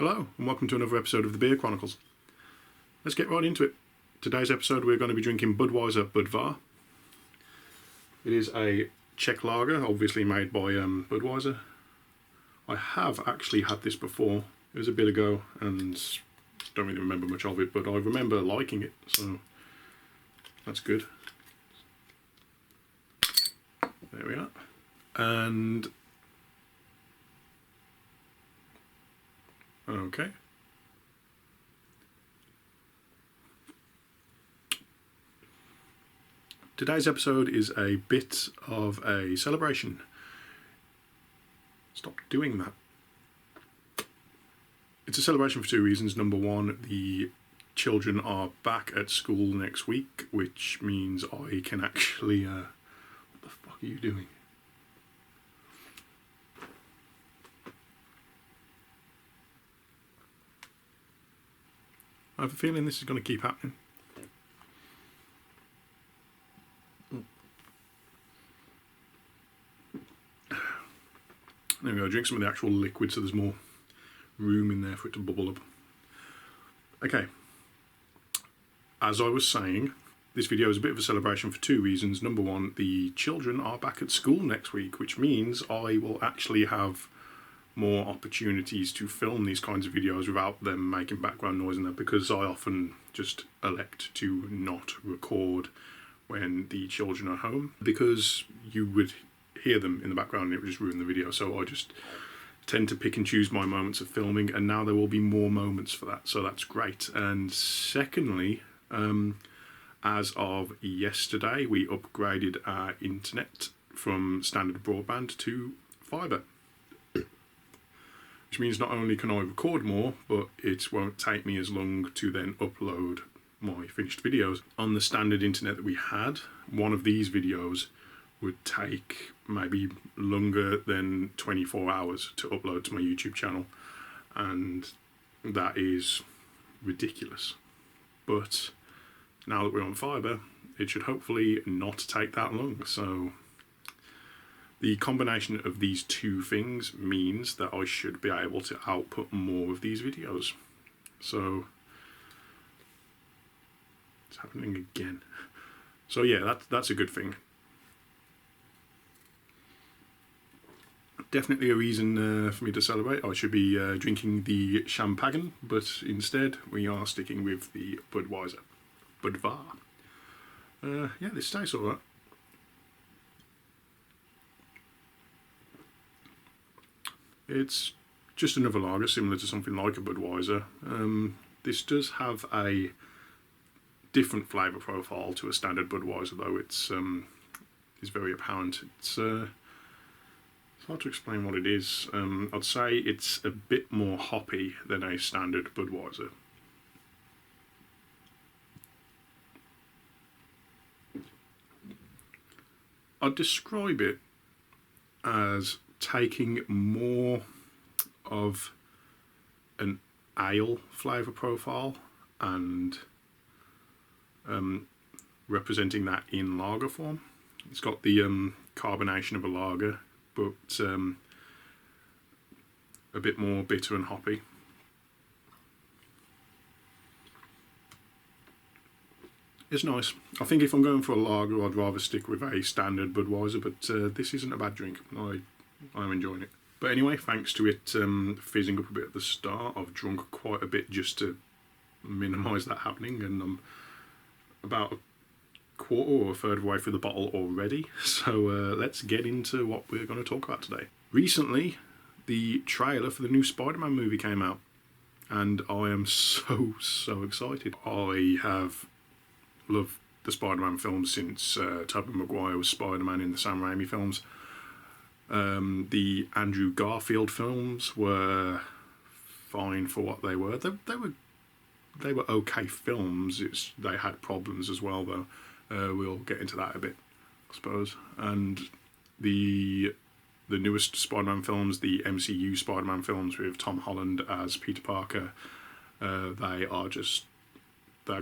Hello and welcome to another episode of the Beer Chronicles. Let's get right into it. Today's episode we're going to be drinking Budweiser Budvar. It is a Czech lager, obviously made by Budweiser. I have actually had this before. It was a bit ago and don't really remember much of it, but I remember liking it, so that's good. There we are. And okay. Today's episode is a bit of a celebration. Stop doing that. It's a celebration for two reasons. Number one, the children are back at school next week, which means I can actually... what the fuck are you doing? I have a feeling this is going to keep happening. There we go, drink some of the actual liquid so there's more room in there for it to bubble up. Okay, as I was saying, this video is a bit of a celebration for two reasons. Number one, the children are back at school next week, which means I will actually have more opportunities to film these kinds of videos without them making background noise in them, because I often just elect to not record when the children are home because you would hear them in the background and it would just ruin the video. So I just tend to pick and choose my moments of filming, and now there will be more moments for that, so that's great. And secondly, as of yesterday, we upgraded our internet from standard broadband to fibre, which means not only can I record more, but it won't take me as long to then upload my finished videos. On the standard internet that we had, one of these videos would take maybe longer than 24 hours to upload to my YouTube channel, and that is ridiculous. But now that we're on fibre, it should hopefully not take that long. So the combination of these two things means that I should be able to output more of these videos. So it's happening again. So yeah, that's a good thing. Definitely a reason for me to celebrate. I should be drinking the champagne, but instead we are sticking with the Budweiser Budvar. Yeah, this tastes alright. It's just another lager similar to something like a Budweiser. This does have a different flavour profile to a standard Budweiser, though. It's very apparent. It's hard to explain what it is. I'd say it's a bit more hoppy than a standard Budweiser. I'd describe it as taking more of an ale flavour profile and representing that in lager form. It's got the carbonation of a lager, but a bit more bitter and hoppy. It's nice. I think if I'm going for a lager, I'd rather stick with a standard Budweiser, but this isn't a bad drink. I'm enjoying it. But anyway, thanks to it fizzing up a bit at the start, I've drunk quite a bit just to minimise that happening, and I'm about a quarter or a third of the way through the bottle already. So let's get into what we're going to talk about today. Recently, the trailer for the new Spider-Man movie came out, and I am so excited. I have loved the Spider-Man films since Tobey Maguire was Spider-Man in the Sam Raimi films. The Andrew Garfield films were fine for what they were. They were okay films. They had problems as well, though. We'll get into that a bit, I suppose. And the newest Spider-Man films, the MCU Spider-Man films with Tom Holland as Peter Parker, they're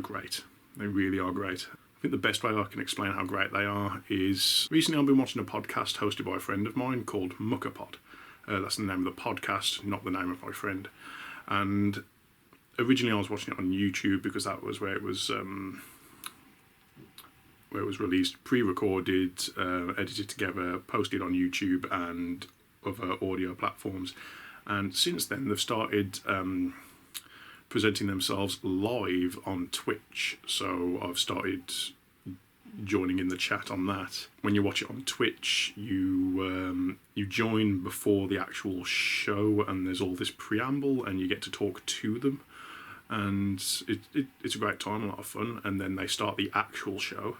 great. They really are great. I think the best way I can explain how great they are is, recently I've been watching a podcast hosted by a friend of mine called Muckerpod. That's the name of the podcast, not the name of my friend. And originally I was watching it on YouTube because that was where it was released, pre-recorded, edited together, posted on YouTube and other audio platforms. And since then they've started presenting themselves live on Twitch. So I've started joining in the chat on that. When you watch it on Twitch, you join before the actual show, and there's all this preamble, and you get to talk to them, and it's a great time, a lot of fun. And then they start the actual show.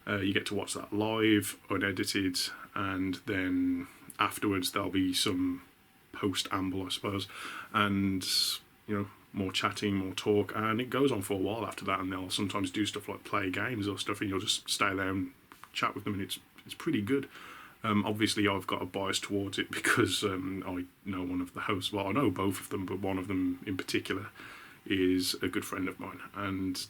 You get to watch that live, unedited, and then afterwards there'll be some post-amble, I suppose, and more chatting, more talk, and it goes on for a while after that. And they'll sometimes do stuff like play games or stuff, and you'll just stay there and chat with them, and it's pretty good. Obviously I've got a bias towards it because I know one of the hosts. Well, I know both of them, but one of them in particular is a good friend of mine, and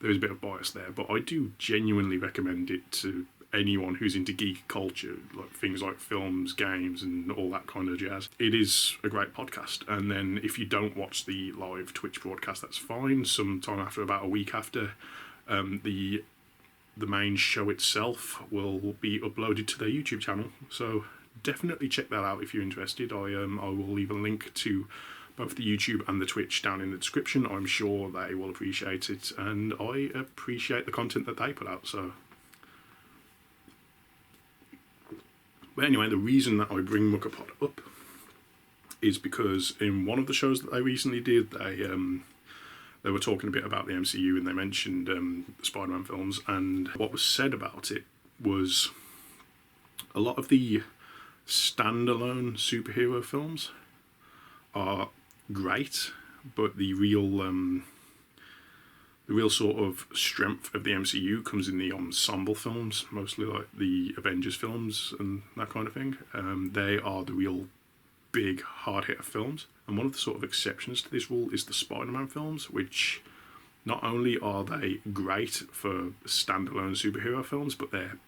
there's a bit of bias there, but I do genuinely recommend it to anyone who's into geek culture, like things like films, games, and all that kind of jazz. It is a great podcast. And then if you don't watch the live Twitch broadcast, that's fine. Sometime after, about a week after, the main show itself will be uploaded to their YouTube channel. So definitely check that out if you're interested. I will leave a link to both the YouTube and the Twitch down in the description. I'm sure they will appreciate it, and I appreciate the content that they put out. So, but anyway, the reason that I bring Muckapod up is because in one of the shows that they recently did, they were talking a bit about the MCU, and they mentioned the Spider-Man films, and what was said about it was a lot of the standalone superhero films are great, but the real sort of strength of the MCU comes in the ensemble films, mostly like the Avengers films and that kind of thing. They are the real big hard hitter films, and one of the sort of exceptions to this rule is the Spider-Man films, which not only are they great for standalone superhero films, but they're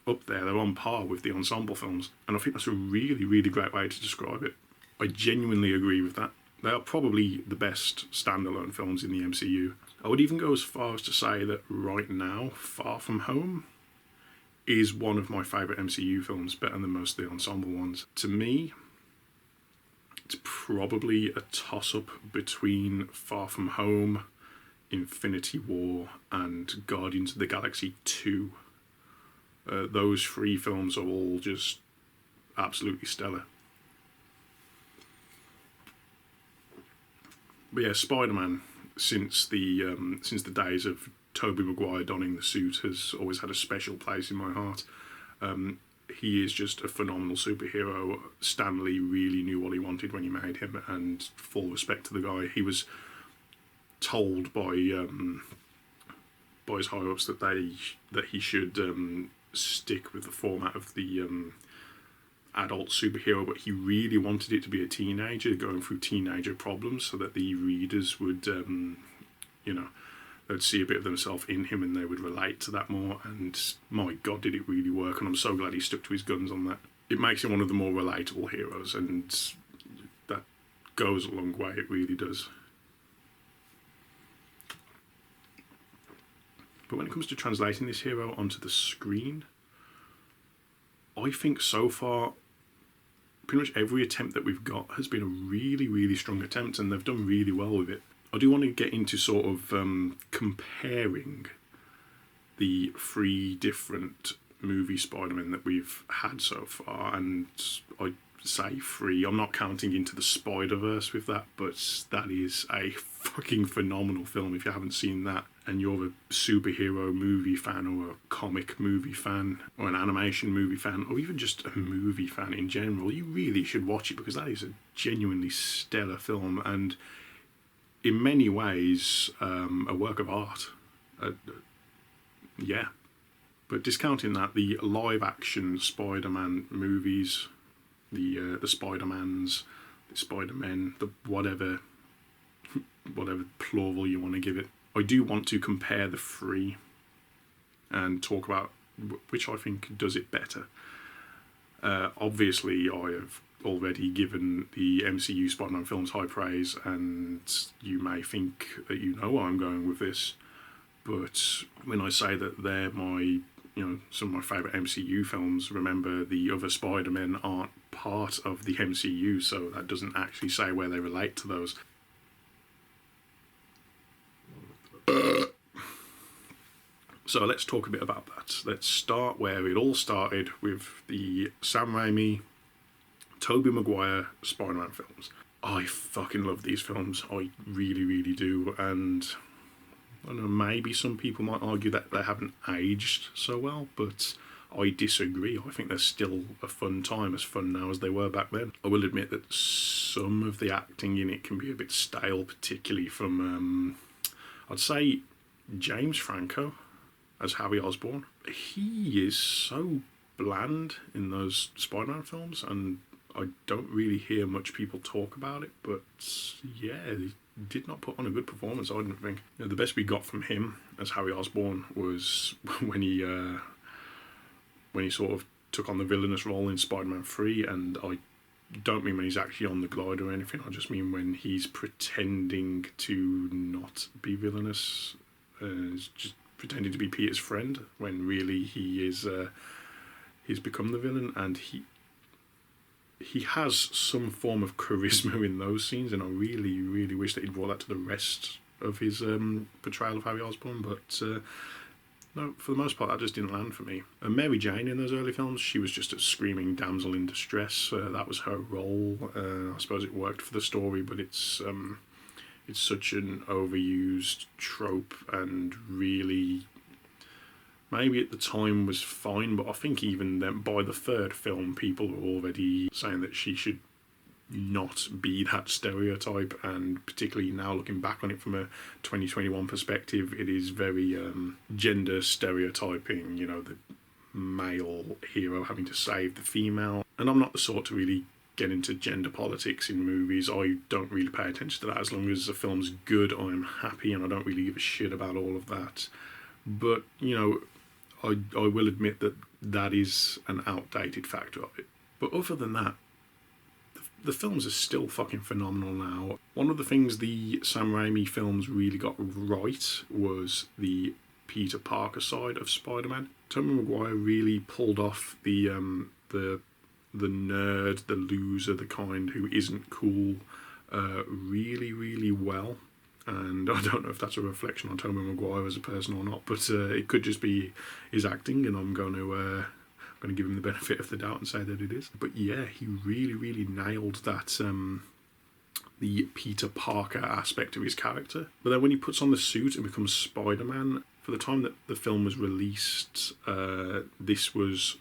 up there, they're on par with the ensemble films, and I think that's a really, really great way to describe it. I genuinely agree with that. They are probably the best standalone films in the MCU. I would even go as far as to say that right now, Far From Home is one of my favourite MCU films, better than most of the ensemble ones. To me, it's probably a toss-up between Far From Home, Infinity War, and Guardians of the Galaxy 2. Those three films are all just absolutely stellar. But yeah, Spider-Man, since the days of Tobey Maguire donning the suit, has always had a special place in my heart. He is just a phenomenal superhero. Stan Lee really knew what he wanted when he made him, and full respect to the guy. He was told by his higher ups that he should stick with the format of the adult superhero, but he really wanted it to be a teenager going through teenager problems, so that the readers would, they'd see a bit of themselves in him and they would relate to that more. And my God, did it really work! And I'm so glad he stuck to his guns on that. It makes him one of the more relatable heroes, and that goes a long way. It really does. But when it comes to translating this hero onto the screen, I think so far pretty much every attempt that we've got has been a really, really strong attempt, and they've done really well with it. I do want to get into sort of comparing the three different movie Spider-Man that we've had so far, and I say three, I'm not counting Into the Spider-Verse with that, but that is a fucking phenomenal film. If you haven't seen that and you're a superhero movie fan, or a comic movie fan, or an animation movie fan, or even just a movie fan in general, you really should watch it, because that is a genuinely stellar film, and in many ways a work of art. Yeah. But discounting that, the live action Spider-Man movies, the Spider-Mans, the Spider-Men, the whatever plural you want to give it, I do want to compare the three and talk about which I think does it better. Obviously, I have already given the MCU Spider-Man films high praise, and you may think that you know where I'm going with this, but when I say that they're some of my favourite MCU films, remember the other Spider-Men aren't part of the MCU, so that doesn't actually say where they relate to those. So let's talk a bit about that. Let's start where it all started, with the Sam Raimi, Tobey Maguire Spider-Man films. I fucking love these films. I really, really do. And I don't know, maybe some people might argue that they haven't aged so well, but I disagree. I think they're still a fun time, as fun now as they were back then. I will admit that some of the acting in it can be a bit stale, particularly from, I'd say, James Franco as Harry Osborn. He is so bland in those Spider-Man films, and I don't really hear much people talk about it, but yeah, he did not put on a good performance, I didn't think. The best we got from him as Harry Osborn was when he sort of took on the villainous role in Spider-Man 3, and I don't mean when he's actually on the glider or anything, I just mean when he's pretending to not be villainous, just pretending to be Peter's friend, when really he's become the villain, and he has some form of charisma in those scenes, and I really, really wish that he'd brought that to the rest of his portrayal of Harry Osborn, but no, for the most part, that just didn't land for me. And Mary Jane in those early films, she was just a screaming damsel in distress. That was her role. I suppose it worked for the story, but it's such an overused trope, and really, maybe at the time was fine, but I think even then, by the third film, people were already saying that she should not be that stereotype, and particularly now looking back on it from a 2021 perspective, it is very gender stereotyping, the male hero having to save the female. And I'm not the sort to really get into gender politics in movies. I don't really pay attention to that. As long as the film's good, I'm happy, and I don't really give a shit about all of that. But, I will admit that is an outdated factor of it. But other than that, the films are still fucking phenomenal now. One of the things the Sam Raimi films really got right was the Peter Parker side of Spider-Man. Tobey Maguire really pulled off the nerd, the loser, the kind who isn't cool, really, really well. And I don't know if that's a reflection on Tobey Maguire as a person or not, but it could just be his acting, and I'm going to give him the benefit of the doubt and say that it is. But yeah, he really, really nailed that the Peter Parker aspect of his character. But then when he puts on the suit and becomes Spider-Man, for the time that the film was released, this was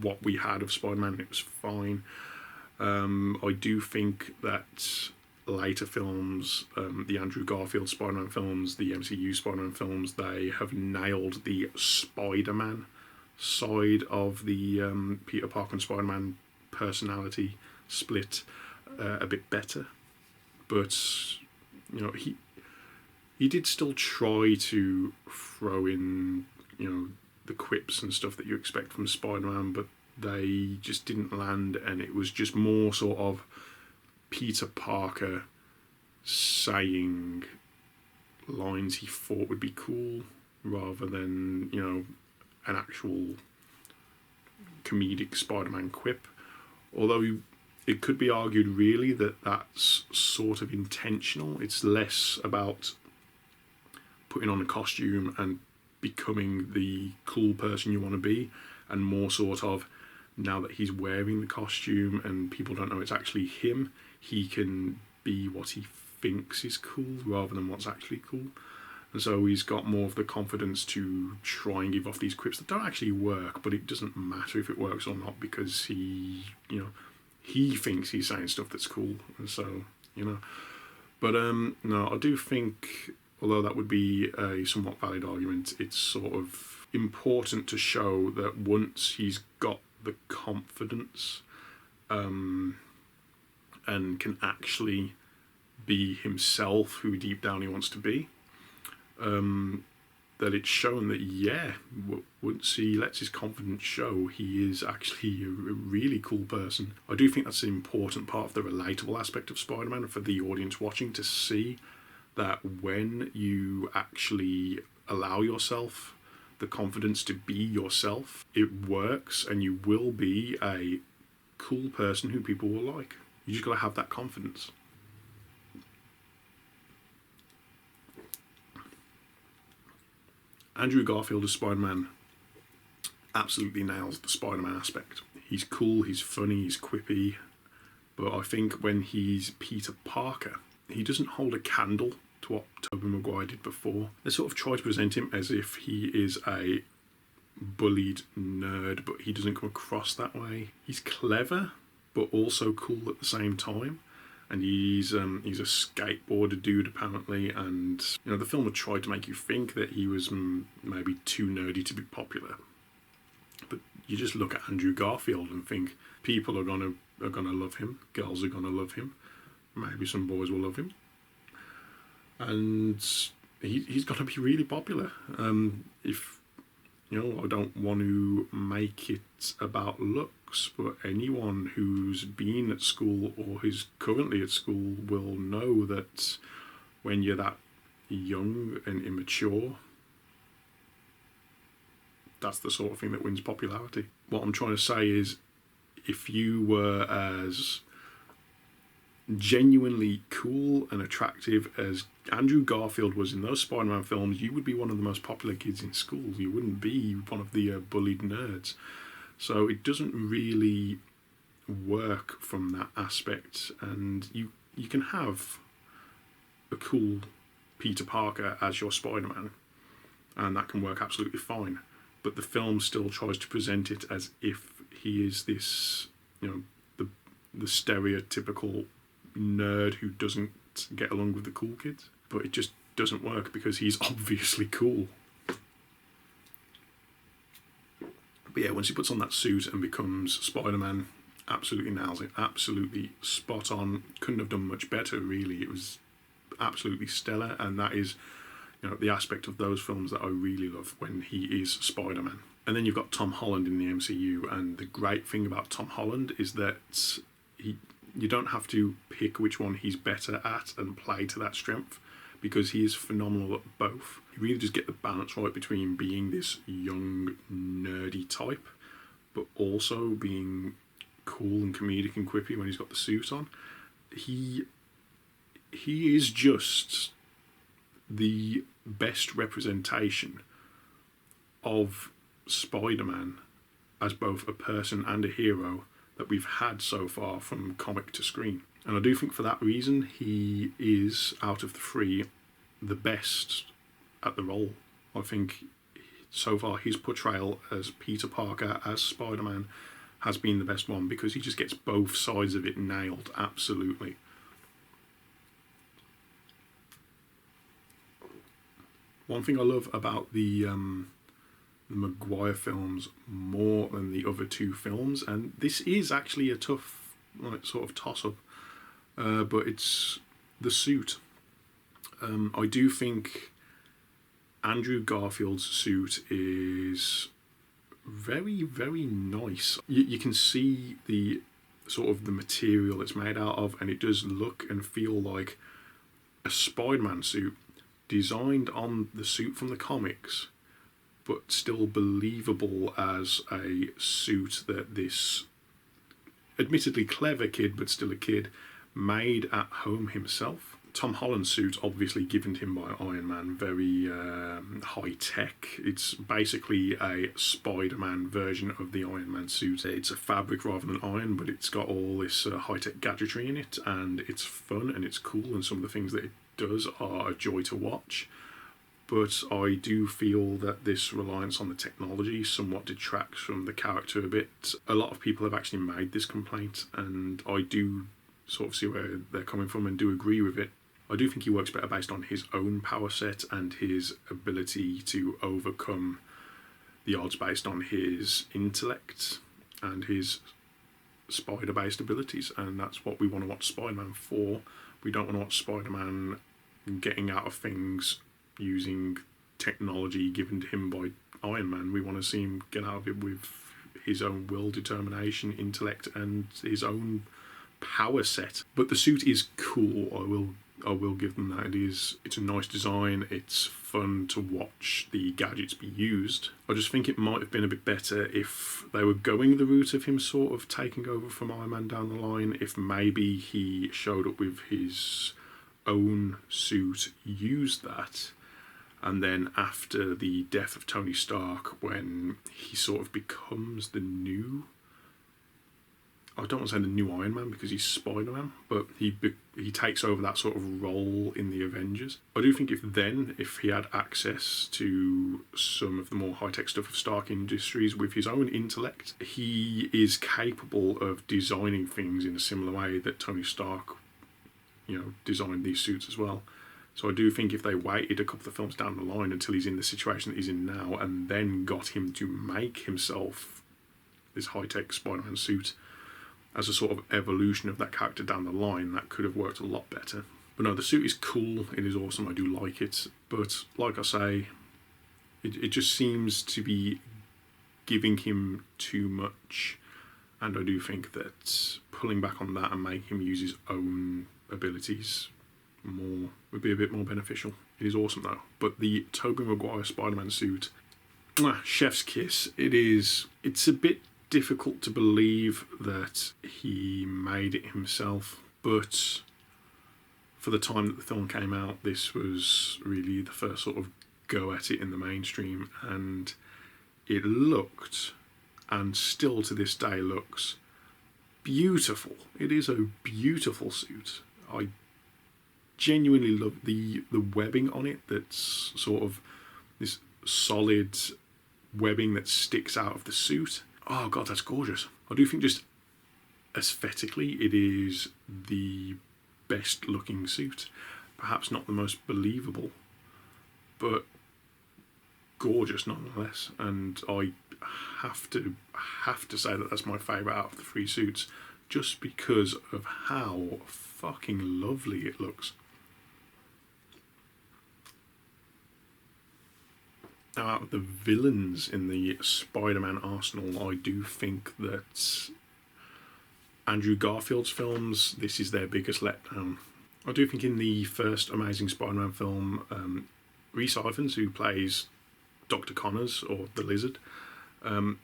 what we had of Spider-Man, and it was fine. I do think that later films, the Andrew Garfield Spider-Man films, the MCU Spider-Man films, they have nailed the Spider-Man side of the Peter Parker and Spider-Man personality split a bit better. But he did still try to throw in the quips and stuff that you expect from Spider-Man, but they just didn't land, and it was just more sort of Peter Parker saying lines he thought would be cool, rather than an actual comedic Spider-Man quip. Although it could be argued really that that's sort of intentional. It's less about putting on a costume and becoming the cool person you want to be, and more sort of, now that he's wearing the costume and people don't know it's actually him, he can be what he thinks is cool rather than what's actually cool. And so he's got more of the confidence to try and give off these quips that don't actually work, but it doesn't matter if it works or not, because he thinks he's saying stuff that's cool. And so, But no, I do think, although that would be a somewhat valid argument, it's sort of important to show that once he's got the confidence and can actually be himself, who deep down he wants to be, then that it's shown that, yeah, once he lets his confidence show, he is actually a really cool person. I do think that's an important part of the relatable aspect of Spider-Man for the audience watching, to see that when you actually allow yourself the confidence to be yourself, it works and you will be a cool person who people will like. You just got to have that confidence. Andrew Garfield as Spider-Man absolutely nails the Spider-Man aspect. He's cool, he's funny, he's quippy, but I think when he's Peter Parker, he doesn't hold a candle to what Tobey Maguire did before. They sort of try to present him as if he is a bullied nerd, but he doesn't come across that way. He's clever, but also cool at the same time. And he's a skateboarder dude apparently, and the film had tried to make you think that he was maybe too nerdy to be popular. But you just look at Andrew Garfield and think people are gonna love him, girls are gonna love him, maybe some boys will love him, and he's gonna be really popular. If I don't want to make it about looks, but anyone who's been at school or who's currently at school will know that when you're that young and immature, that's the sort of thing that wins popularity. What I'm trying to say is, if you were as genuinely cool and attractive as Andrew Garfield was in those Spider-Man films, you would be one of the most popular kids in school. You wouldn't be one of the bullied nerds. So it doesn't really work from that aspect, and you can have a cool Peter Parker as your Spider-Man, and that can work absolutely fine. But the film still tries to present it as if he is this, the stereotypical nerd who doesn't get along with the cool kids. But it just doesn't work because he's obviously cool. But yeah, once he puts on that suit and becomes Spider-Man, absolutely nails it. Absolutely spot on. Couldn't have done much better, really. It was absolutely stellar, and that is the aspect of those films that I really love, when he is Spider-Man. And then you've got Tom Holland in the MCU, and the great thing about Tom Holland is that you don't have to pick which one he's better at and play to that strength, because he is phenomenal at both. You really just get the balance right between being this young, nerdy type, but also being cool and comedic and quippy when he's got the suit on. He is just the best representation of Spider-Man as both a person and a hero that we've had so far from comic to screen. And I do think for that reason he is, out of the three, the best at the role. I think so far his portrayal as Peter Parker, as Spider-Man, has been the best one, because he just gets both sides of it nailed absolutely. One thing I love about the Maguire films more than the other two films, and this is actually a tough sort of toss-up, but it's the suit. I do think Andrew Garfield's suit is very, very nice. You can see the sort of the material it's made out of, and it does look and feel like a Spider-Man suit designed on the suit from the comics, but still believable as a suit that this admittedly clever kid, but still a kid, made at home himself. Tom Holland's suit, obviously given him by Iron Man, very high tech. It's basically a Spider-Man version of the Iron Man suit. It's a fabric rather than iron, but it's got all this high tech gadgetry in it, and it's fun and it's cool, and some of the things that it does are a joy to watch. But I do feel that this reliance on the technology somewhat detracts from the character a bit. A lot of people have actually made this complaint, and I do sort of see where they're coming from and do agree with it. I do think he works better based on his own power set and his ability to overcome the odds based on his intellect and his spider-based abilities, and that's what we want to watch Spider-Man for. We don't want to watch Spider-Man getting out of things using technology given to him by Iron Man. We want to see him get out of it with his own will, determination, intellect, and his own power set. But the suit is cool. I will give them that. It's a nice design. It's fun to watch the gadgets be used. I just think it might have been a bit better if they were going the route of him sort of taking over from Iron Man down the line. If maybe he showed up with his own suit, used that, and then after the death of Tony Stark, when he sort of becomes the new, I don't want to say the new Iron Man because he's Spider-Man, but he takes over that sort of role in the Avengers. I do think if he had access to some of the more high-tech stuff of Stark Industries with his own intellect, he is capable of designing things in a similar way that Tony Stark, designed these suits as well. So I do think if they waited a couple of films down the line until he's in the situation that he's in now, and then got him to make himself this high-tech Spider-Man suit as a sort of evolution of that character down the line, that could have worked a lot better. But no, the suit is cool, it is awesome, I do like it, but like I say, it just seems to be giving him too much, and I do think that pulling back on that and making him use his own abilities more would be a bit more beneficial. It is awesome though. But the Tobey Maguire Spider-Man suit, chef's kiss. It's a bit difficult to believe that he made it himself, but for the time that the film came out, this was really the first sort of go at it in the mainstream, and it looked, and still to this day looks, beautiful. It is a beautiful suit. I genuinely love the webbing on it. That's sort of this solid webbing that sticks out of the suit. Oh god, that's gorgeous. I do think just aesthetically it is the best looking suit. Perhaps not the most believable, but gorgeous nonetheless. And I have to say that that's my favourite out of the three suits, just because of how fucking lovely it looks. Now, out of the villains in the Spider-Man arsenal, I do think that Andrew Garfield's films, this is their biggest letdown. I do think in the first Amazing Spider-Man film, Rhys Ifans, who plays Dr. Connors, or the Lizard,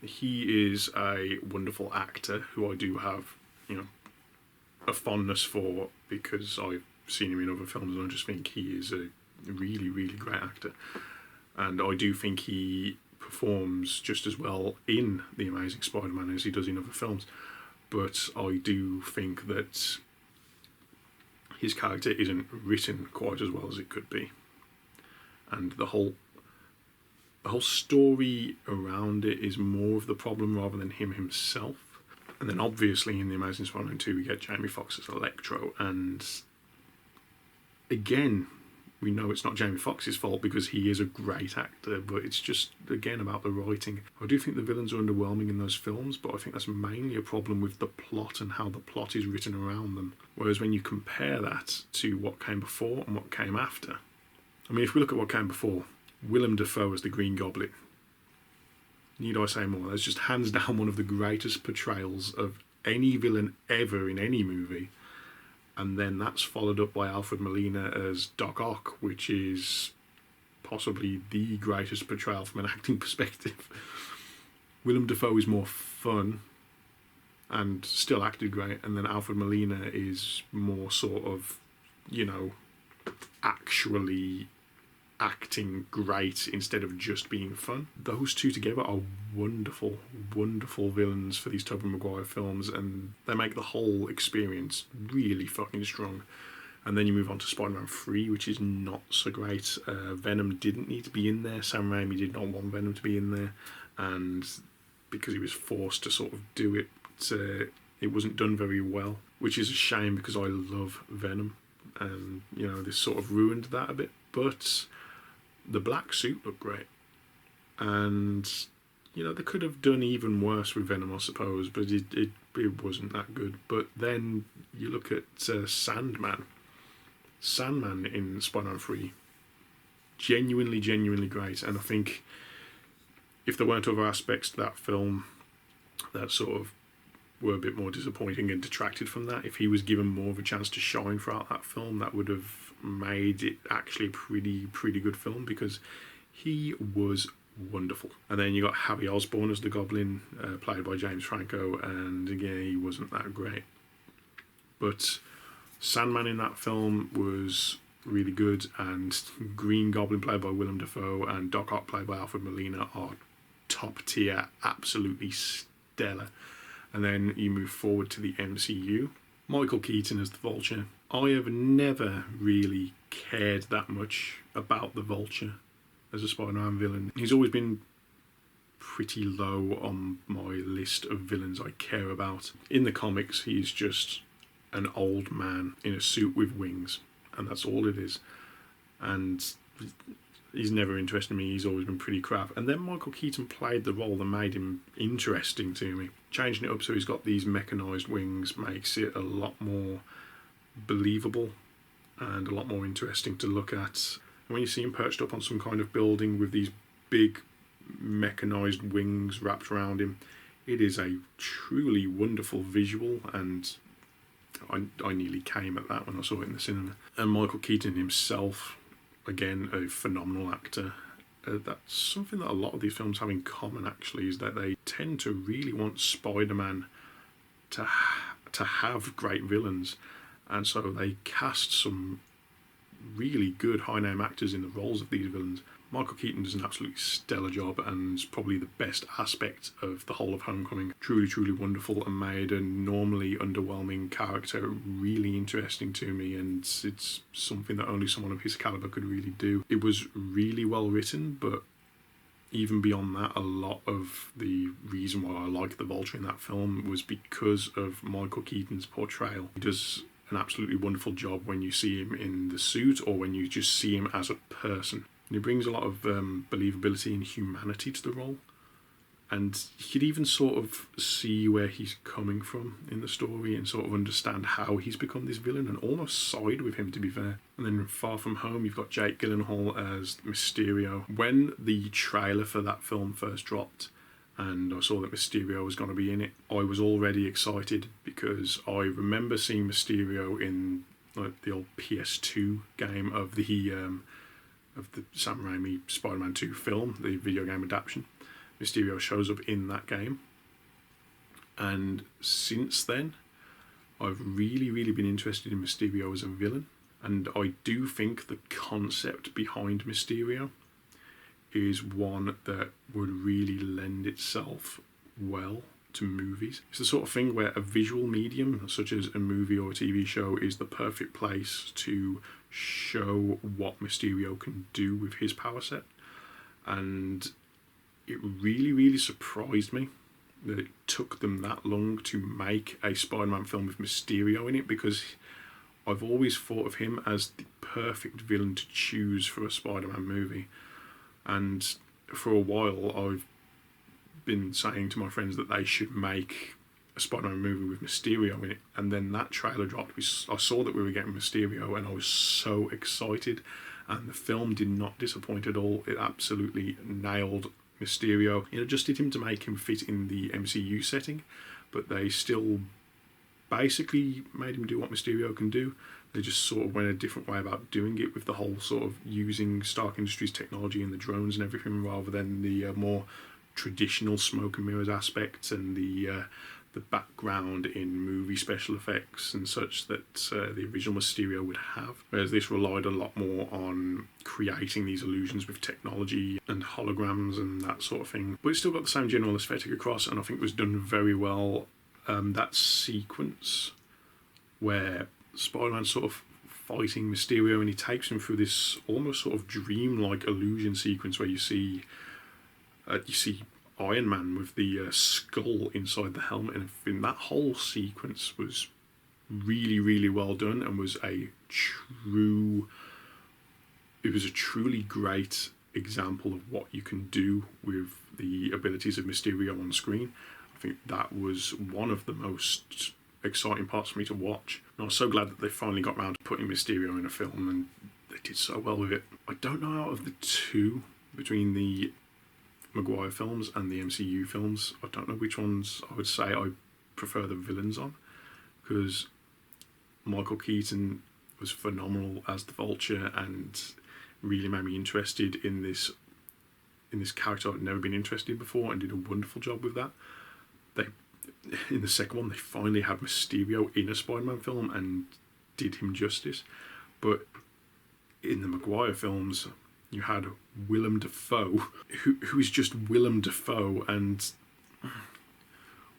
he is a wonderful actor who I do have, a fondness for, because I've seen him in other films and I just think he is a really, really great actor. And I do think he performs just as well in The Amazing Spider-Man as he does in other films. But I do think that his character isn't written quite as well as it could be. And the whole story around it is more of the problem rather than him himself. And then obviously in The Amazing Spider-Man 2 we get Jamie Foxx as Electro, and again, we know it's not Jamie Foxx's fault because he is a great actor, but it's just, again, about the writing. I do think the villains are underwhelming in those films, but I think that's mainly a problem with the plot and how the plot is written around them. Whereas when you compare that to what came before and what came after, I mean, if we look at what came before, Willem Dafoe as the Green Goblin. Need I say more? That's just hands down one of the greatest portrayals of any villain ever in any movie. And then that's followed up by Alfred Molina as Doc Ock, which is possibly the greatest portrayal from an acting perspective. Willem Dafoe is more fun and still acted great, and then Alfred Molina is more sort of, actually acting great instead of just being fun. Those two together are wonderful, wonderful villains for these Tobey Maguire films, and they make the whole experience really fucking strong. And then you move on to Spider-Man 3, which is not so great. Venom didn't need to be in there. Sam Raimi did not want Venom to be in there, and because he was forced to sort of do it, it wasn't done very well, which is a shame because I love Venom, and this sort of ruined that a bit. But the black suit looked great, and they could have done even worse with Venom, I suppose, but it wasn't that good. But then you look at Sandman in Spider-Man 3. genuinely great. And I think if there weren't other aspects to that film that sort of were a bit more disappointing and detracted from that, if he was given more of a chance to shine throughout that film, that would have made it actually a pretty good film, because he was wonderful. And then you got Harry Osborn as the Goblin, played by James Franco, and again, he wasn't that great. But Sandman in that film was really good, and Green Goblin, played by Willem Dafoe, and Doc Ock, played by Alfred Molina, are top tier, absolutely stellar. And then you move forward to the MCU. Michael Keaton as the Vulture. I have never really cared that much about the Vulture as a Spider-Man villain. He's always been pretty low on my list of villains I care about. In the comics, he's just an old man in a suit with wings, and that's all it is. And he's never interested me. He's always been pretty crap. And then Michael Keaton played the role that made him interesting to me. Changing it up so he's got these mechanised wings makes it a lot more believable and a lot more interesting to look at. And when you see him perched up on some kind of building with these big mechanised wings wrapped around him, it is a truly wonderful visual, and I nearly came at that when I saw it in the cinema. And Michael Keaton himself, again, a phenomenal actor. That's something that a lot of these films have in common, actually, is that they tend to really want Spider-Man to have great villains, and so they cast some really good high-name actors in the roles of these villains. Michael Keaton does an absolutely stellar job, and probably the best aspect of the whole of Homecoming. Truly wonderful, and made a normally underwhelming character really interesting to me, and it's something that only someone of his caliber could really do. It was really well written, but even beyond that, a lot of the reason why I like the Vulture in that film was because of Michael Keaton's portrayal. He does an absolutely wonderful job when you see him in the suit, or when you just see him as a person. And he brings a lot of believability and humanity to the role. And you could even sort of see where he's coming from in the story, and sort of understand how he's become this villain, and almost side with him, to be fair. And then Far From Home, you've got Jake Gyllenhaal as Mysterio. When the trailer for that film first dropped, and I saw that Mysterio was going to be in it, I was already excited, because I remember seeing Mysterio in the old PS2 game of the Sam Raimi Spider-Man 2 film, the video game adaptation. Mysterio shows up in that game, and since then I've really been interested in Mysterio as a villain, and I do think the concept behind Mysterio is one that would really lend itself well to movies. It's the sort of thing where a visual medium, such as a movie or a TV show, is the perfect place to show what Mysterio can do with his power set. And it really surprised me that it took them that long to make a Spider-Man film with Mysterio in it, because I've always thought of him as the perfect villain to choose for a Spider-Man movie. And for a while I've been saying to my friends that they should make a Spider-Man movie with Mysterio in it, and then that trailer dropped. I saw that we were getting Mysterio, and I was so excited, and the film did not disappoint at all. It absolutely nailed Mysterio. It adjusted him to make him fit in the MCU setting, but they still basically made him do what Mysterio can do. They just sort of went a different way about doing it, with the whole sort of using Stark Industries technology and the drones and everything, rather than the more traditional smoke and mirrors aspects and the background in movie special effects and such that the original Mysterio would have. Whereas this relied a lot more on creating these illusions with technology and holograms and that sort of thing. But it still got the same general aesthetic across, and I think it was done very well. That sequence where Spider-Man's sort of fighting Mysterio, and he takes him through this almost sort of dream-like illusion sequence where you see Iron Man with the skull inside the helmet, and everything. That whole sequence was really well done, and was a truly great example of what you can do with the abilities of Mysterio on screen. I think that was one of the most exciting parts for me to watch. And I was so glad that they finally got around to putting Mysterio in a film, and they did so well with it. I don't know, out of the two, between the Maguire films and the MCU films, I don't know which ones I would say I prefer the villains on, because Michael Keaton was phenomenal as the Vulture and really made me interested in this character I'd never been interested in before, and did a wonderful job with that. In the second one, they finally had Mysterio in a Spider-Man film and did him justice. But in the Maguire films, you had Willem Dafoe, who is just Willem Dafoe, and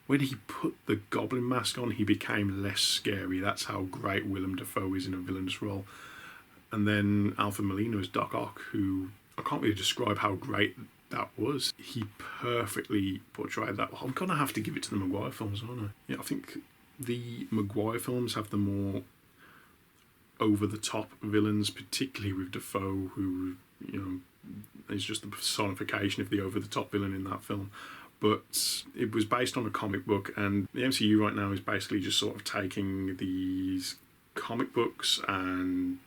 when he put the Goblin mask on, he became less scary. That's how great Willem Dafoe is in a villainous role. And then Alfred Molina as Doc Ock, who I can't really describe how great that was. He perfectly portrayed that. I'm going to have to give it to the Maguire films, aren't I? Yeah, I think the Maguire films have the more over-the-top villains, particularly with Dafoe, who, is just the personification of the over-the-top villain in that film. But it was based on a comic book, and the MCU right now is basically just sort of taking these comic books and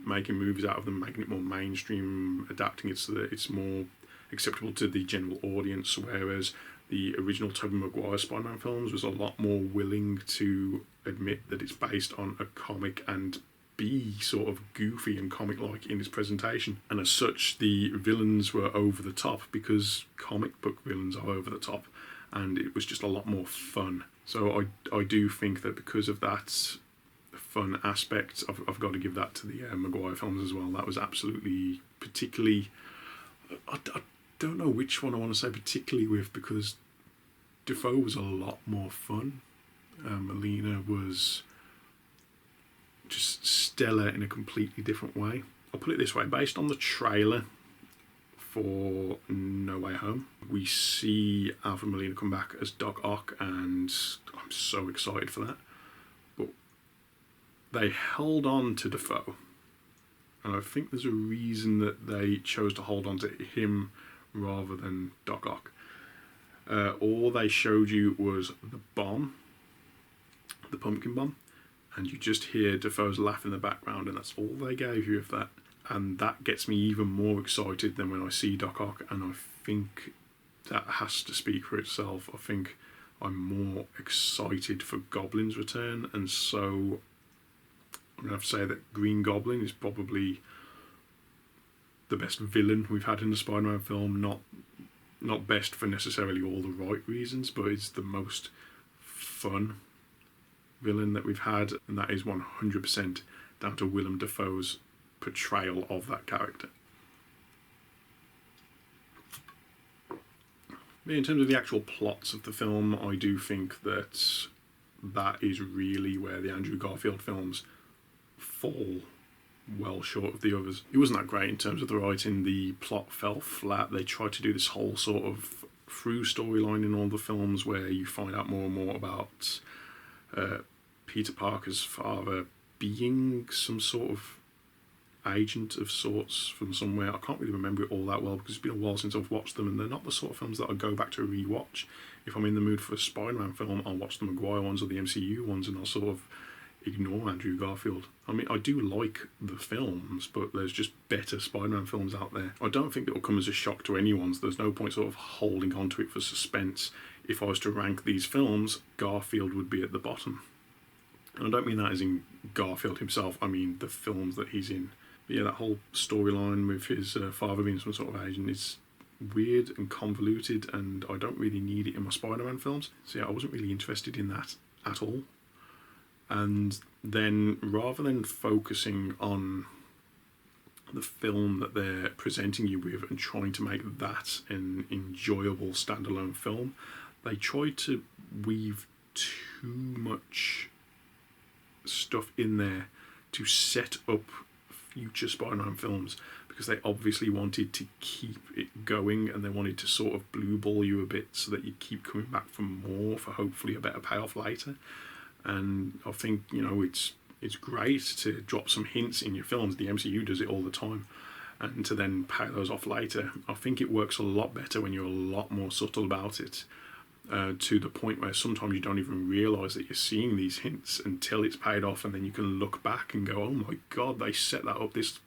making movies out of them, making it more mainstream, adapting it so that it's more acceptable to the general audience, whereas the original Tobey Maguire Spider-Man films was a lot more willing to admit that it's based on a comic and be sort of goofy and comic-like in its presentation. And as such, the villains were over the top because comic book villains are over the top, and it was just a lot more fun. So I do think that because of that fun aspect, I've got to give that to the Maguire films as well. That was absolutely, particularly, I don't know which one I want to say particularly with, because Dafoe was a lot more fun. Molina was just stellar in a completely different way. I'll put it this way, based on the trailer for No Way Home, we see Alfred Molina come back as Doc Ock, and I'm so excited for that. But they held on to Dafoe, and I think there's a reason that they chose to hold on to him rather than Doc Ock. All they showed you was the bomb, the pumpkin bomb, and you just hear Dafoe's laugh in the background, and that's all they gave you of that. And that gets me even more excited than when I see Doc Ock, and I think that has to speak for itself. I think I'm more excited for Goblin's return, and so I'm going to have to say that Green Goblin is probably the best villain we've had in the Spider-Man film. Not best for necessarily all the right reasons, but it's the most fun villain that we've had, and that is 100% down to Willem Dafoe's portrayal of that character. In terms of the actual plots of the film, I do think that is really where the Andrew Garfield films fall well short of the others. It wasn't that great in terms of the writing. The plot fell flat. They tried to do this whole sort of through storyline in all the films where you find out more and more about Peter Parker's father being some sort of agent of sorts from somewhere. I can't really remember it all that well because it's been a while since I've watched them, and they're not the sort of films that I go back to rewatch. If I'm in the mood for a Spider-Man film, I'll watch the Maguire ones or the MCU ones, and I'll sort of ignore Andrew Garfield. I mean, I do like the films, but there's just better Spider-Man films out there. I don't think it will come as a shock to anyone, so there's no point sort of holding on to it for suspense. If I was to rank these films, Garfield would be at the bottom. And I don't mean that as in Garfield himself, I mean the films that he's in. But yeah, that whole storyline with his father being some sort of agent is weird and convoluted, and I don't really need it in my Spider-Man films. So yeah, I wasn't really interested in that at all. And then rather than focusing on the film that they're presenting you with and trying to make that an enjoyable standalone film, they tried to weave too much stuff in there to set up future Spider-Man films, because they obviously wanted to keep it going and they wanted to sort of blue ball you a bit so that you keep coming back for more, for hopefully a better payoff later. And I think, it's great to drop some hints in your films. The MCU does it all the time, and to then pay those off later. I think it works a lot better when you're a lot more subtle about it. to the point where sometimes you don't even realise that you're seeing these hints until it's paid off, and then you can look back and go, oh my god, they set that up this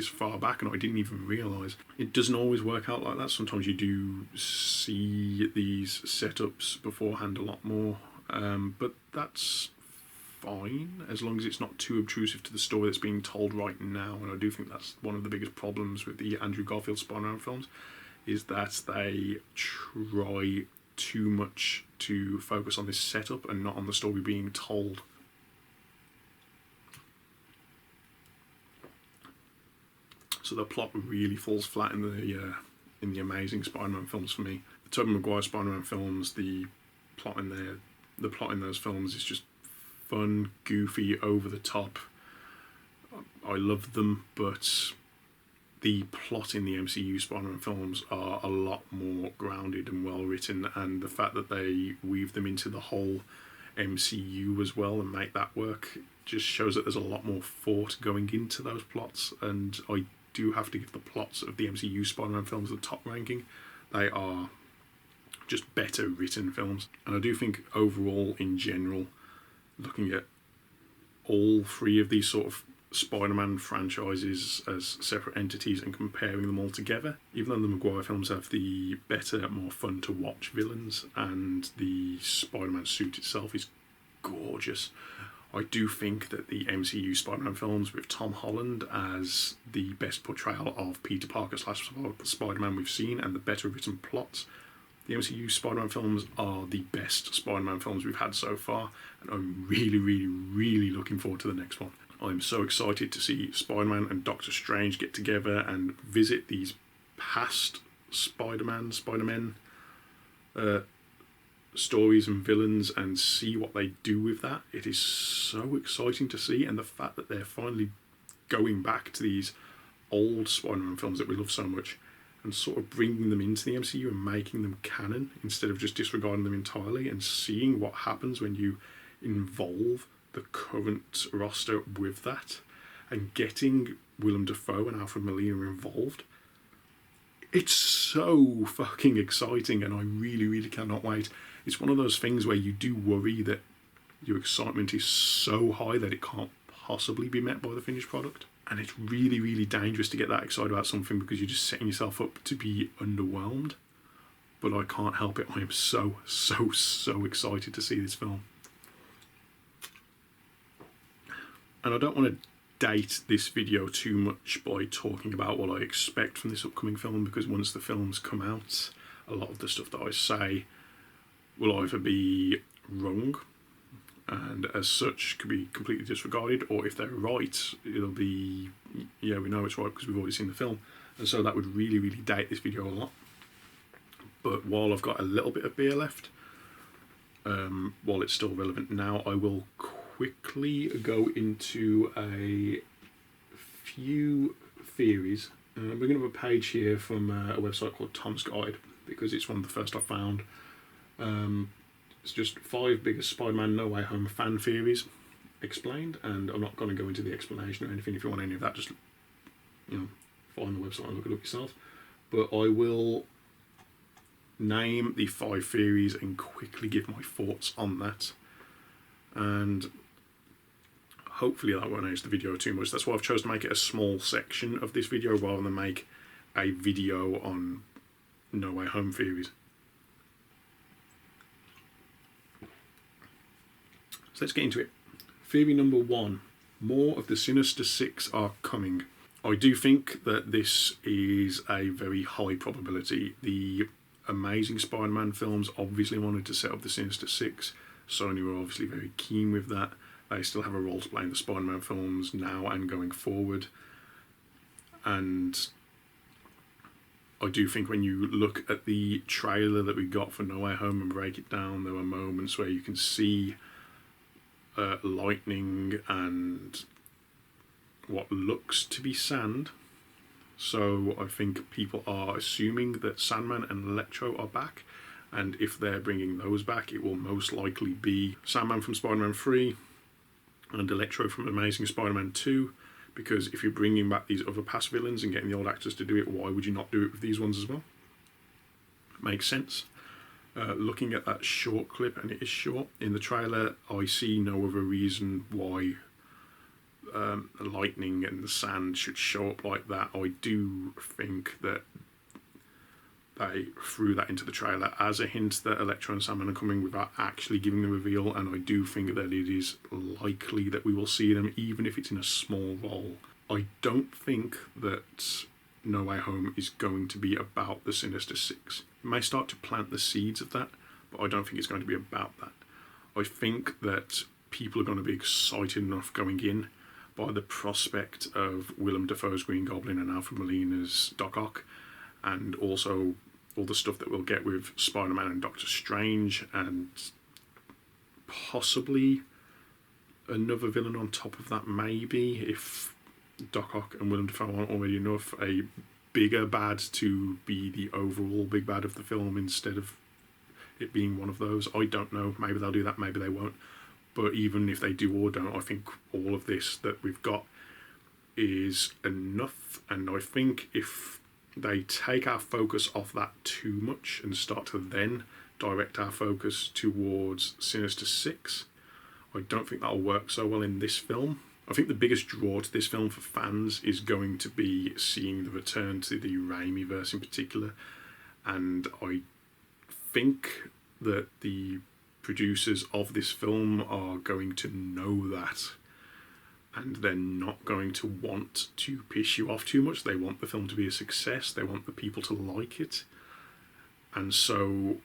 far back and I didn't even realise. It doesn't always work out like that. Sometimes you do see these setups beforehand a lot more, but that's fine as long as it's not too obtrusive to the story that's being told right now. And I do think that's one of the biggest problems with the Andrew Garfield Spider-Man films, is that they try too much to focus on this setup and not on the story being told. So the plot really falls flat in the Amazing Spider-Man films for me. The Tobey Maguire Spider-Man films, the plot in those films is just fun, goofy, over the top. I love them, but the plot in the MCU Spider-Man films are a lot more grounded and well written, and the fact that they weave them into the whole MCU as well and make that work just shows that there's a lot more thought going into those plots. And I do have to give the plots of the MCU Spider-Man films the top ranking. They are just better written films, and I do think overall, in general, looking at all three of these sort of Spider-Man franchises as separate entities and comparing them all together, even though the Maguire films have the better, more fun to watch villains and the Spider-Man suit itself is gorgeous, I do think that the MCU Spider-Man films with Tom Holland as the best portrayal of Peter Parker / Spider-Man we've seen and the better written plots, the MCU Spider-Man films are the best Spider-Man films we've had so far, and I'm really, really, really looking forward to the next one. I'm so excited to see Spider-Man and Doctor Strange get together and visit these past Spider-Men stories and villains and see what they do with that. It is so exciting to see, and the fact that they're finally going back to these old Spider-Man films that we love so much and sort of bringing them into the MCU and making them canon instead of just disregarding them entirely, and seeing what happens when you involve the current roster with that, and getting Willem Dafoe and Alfred Molina involved. It's so fucking exciting, and I really, really cannot wait. It's one of those things where you do worry that your excitement is so high that it can't possibly be met by the finished product. And it's really, really dangerous to get that excited about something because you're just setting yourself up to be underwhelmed. But I can't help it. I am so, so, so excited to see this film. And I don't want to date this video too much by talking about what I expect from this upcoming film, because once the films come out, a lot of the stuff that I say will either be wrong and as such could be completely disregarded, or if they're right, it'll be, yeah, we know it's right because we've already seen the film. And so that would really, really date this video a lot. But while I've got a little bit of beer left, while it's still relevant now, I will quickly go into a few theories. We're going to have a page here from a website called Tom's Guide, because it's one of the first I found. It's just 5 biggest Spider-Man No Way Home fan theories explained, and I'm not going to go into the explanation or anything. If you want any of that, just find the website and look it up yourself. But I will name the 5 theories and quickly give my thoughts on that. And hopefully that won't age the video too much. That's why I've chosen to make it a small section of this video rather than make a video on No Way Home theories. So let's get into it. Theory number 1. More of the Sinister Six are coming. I do think that this is a very high probability. The Amazing Spider-Man films obviously wanted to set up the Sinister Six. Sony were obviously very keen with that. They still have a role to play in the Spider-Man films now and going forward. And I do think when you look at the trailer that we got for No Way Home and break it down, there were moments where you can see lightning and what looks to be sand. So I think people are assuming that Sandman and Electro are back, and if they're bringing those back, it will most likely be Sandman from Spider-Man 3 and Electro from Amazing Spider-Man 2, because if you're bringing back these other past villains and getting the old actors to do it, why would you not do it with these ones as well? Makes sense. Looking at that short clip, and it is short, in the trailer, I see no other reason why the lightning and the sand should show up like that. I do think that they threw that into the trailer as a hint that Electro and Sandman are coming without actually giving the reveal, and I do think that it is likely that we will see them, even if it's in a small role. I don't think that No Way Home is going to be about the Sinister Six. It may start to plant the seeds of that, but I don't think it's going to be about that. I think that people are going to be excited enough going in by the prospect of Willem Dafoe's Green Goblin and Alfred Molina's Doc Ock, and also all the stuff that we'll get with Spider-Man and Doctor Strange, and possibly another villain on top of that, maybe, if Doc Ock and Willem Dafoe aren't already enough, a bigger bad to be the overall big bad of the film instead of it being one of those. I don't know, maybe they'll do that, maybe they won't, but even if they do or don't, I think all of this that we've got is enough, and I think if they take our focus off that too much and start to then direct our focus towards Sinister Six, I don't think that'll work so well in this film. I think the biggest draw to this film for fans is going to be seeing the return to the Raimi-verse in particular, and I think that the producers of this film are going to know that, and they're not going to want to piss you off too much. They want the film to be a success. They want the people to like it. And so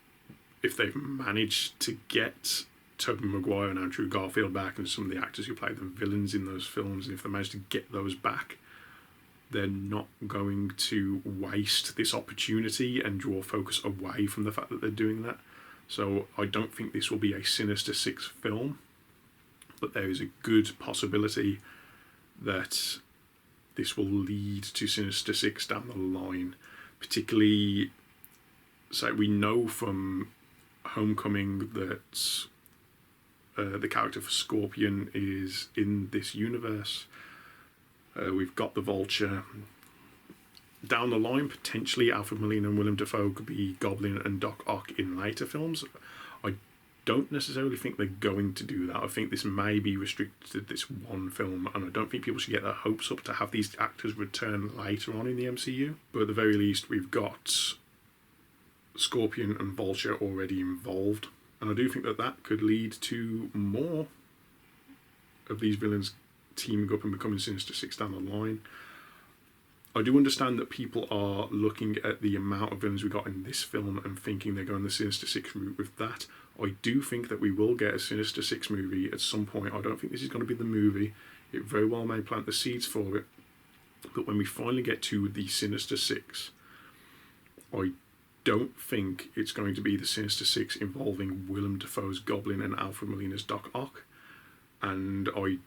if they've managed to get Tobey Maguire and Andrew Garfield back and some of the actors who played the villains in those films, and if they manage to get those back, they're not going to waste this opportunity and draw focus away from the fact that they're doing that. So I don't think this will be a Sinister Six film, but there is a good possibility that this will lead to Sinister Six down the line. Particularly, so we know from Homecoming that the character for Scorpion is in this universe. We've got the Vulture. Down the line, potentially Alfred Molina and Willem Dafoe could be Goblin and Doc Ock in later films. I don't necessarily think they're going to do that. I think this may be restricted to this one film, and I don't think people should get their hopes up to have these actors return later on in the MCU. But at the very least, we've got Scorpion and Vulture already involved, and I do think that that could lead to more of these villains teaming up and becoming Sinister Six down the line. I do understand that people are looking at the amount of villains we got in this film and thinking they're going the Sinister Six route with that. I do think that we will get a Sinister Six movie at some point. I don't think this is going to be the movie. It very well may plant the seeds for it. But when we finally get to the Sinister Six, I don't think it's going to be the Sinister Six involving Willem Dafoe's Goblin and Alfred Molina's Doc Ock. And I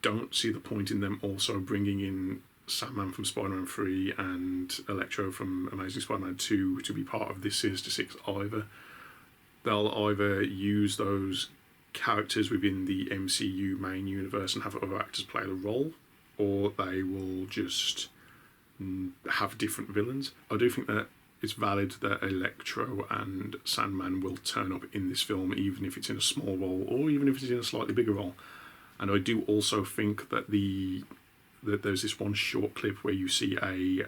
don't see the point in them also bringing in Sandman from Spider-Man 3 and Electro from Amazing Spider-Man 2 to be part of this Sinister Six either. They'll either use those characters within the MCU main universe and have other actors play the role, or they will just have different villains. I do think that it's valid that Electro and Sandman will turn up in this film, even if it's in a small role, or even if it's in a slightly bigger role. And I do also think that that there's this one short clip where you see a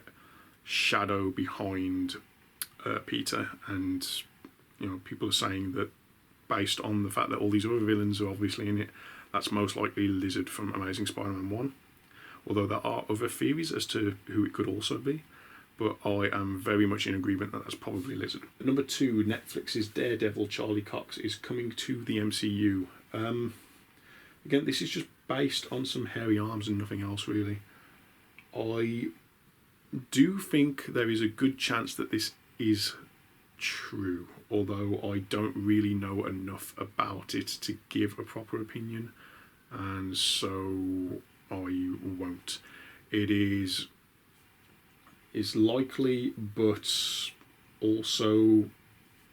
shadow behind Peter, and people are saying that based on the fact that all these other villains are obviously in it, that's most likely Lizard from Amazing Spider-Man 1. Although there are other theories as to who it could also be, but I am very much in agreement that that's probably Lizard. Number 2, Netflix's Daredevil Charlie Cox is coming to the MCU. Again, this is just based on some hairy arms and nothing else really. I do think there is a good chance that this is true, although I don't really know enough about it to give a proper opinion, and so I won't. It is likely, but also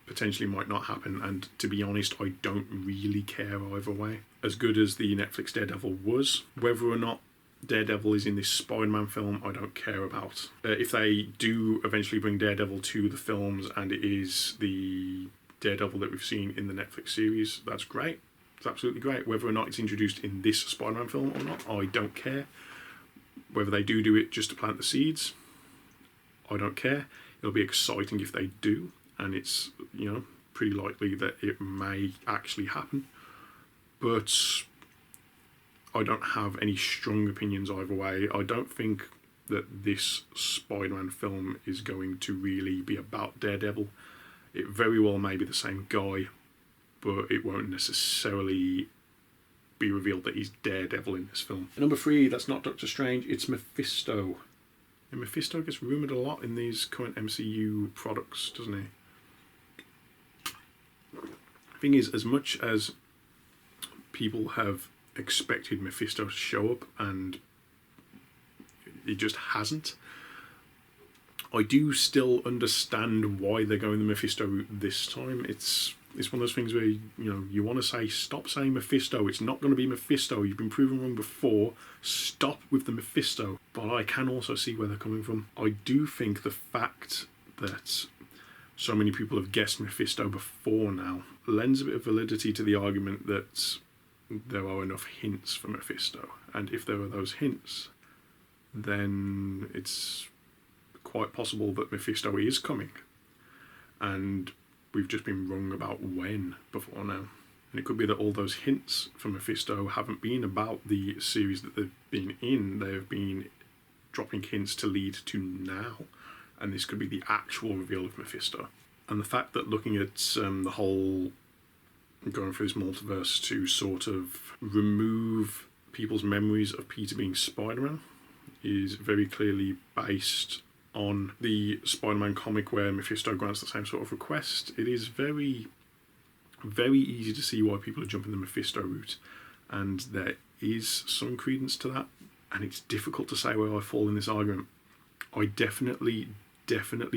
potentially might not happen, and to be honest, I don't really care either way. As good as the Netflix Daredevil was, whether or not Daredevil is in this Spider-Man film, I don't care about. If they do eventually bring Daredevil to the films and it is the Daredevil that we've seen in the Netflix series. That's great. It's absolutely great. Whether or not it's introduced in this Spider-Man film or not, I don't care. Whether they do it just to plant the seeds, I don't care. It'll be exciting if they do, and it's, pretty likely that it may actually happen. But I don't have any strong opinions either way. I don't think that this Spider-Man film is going to really be about Daredevil. It very well may be the same guy, but it won't necessarily be revealed that he's Daredevil in this film. Number 3, that's not Doctor Strange, it's Mephisto. And Mephisto gets rumoured a lot in these current MCU products, doesn't he? Thing is, as much as people have expected Mephisto to show up and he just hasn't, I do still understand why they're going the Mephisto route this time. It's one of those things where you want to say, stop saying Mephisto. It's not going to be Mephisto. You've been proven wrong before. Stop with the Mephisto. But I can also see where they're coming from. I do think the fact that so many people have guessed Mephisto before now lends a bit of validity to the argument that there are enough hints for Mephisto. And if there are those hints, then it's quite possible that Mephisto is coming. And we've just been wrong about when before now. And it could be that all those hints for Mephisto haven't been about the series that they've been in. They've been dropping hints to lead to now. And this could be the actual reveal of Mephisto. And the fact that looking at the whole going through this multiverse to sort of remove people's memories of Peter being Spider-Man is very clearly based on the Spider-Man comic where Mephisto grants the same sort of request. It is very, very easy to see why people are jumping the Mephisto route, and there is some credence to that, and it's difficult to say where I fall in this argument. I definitely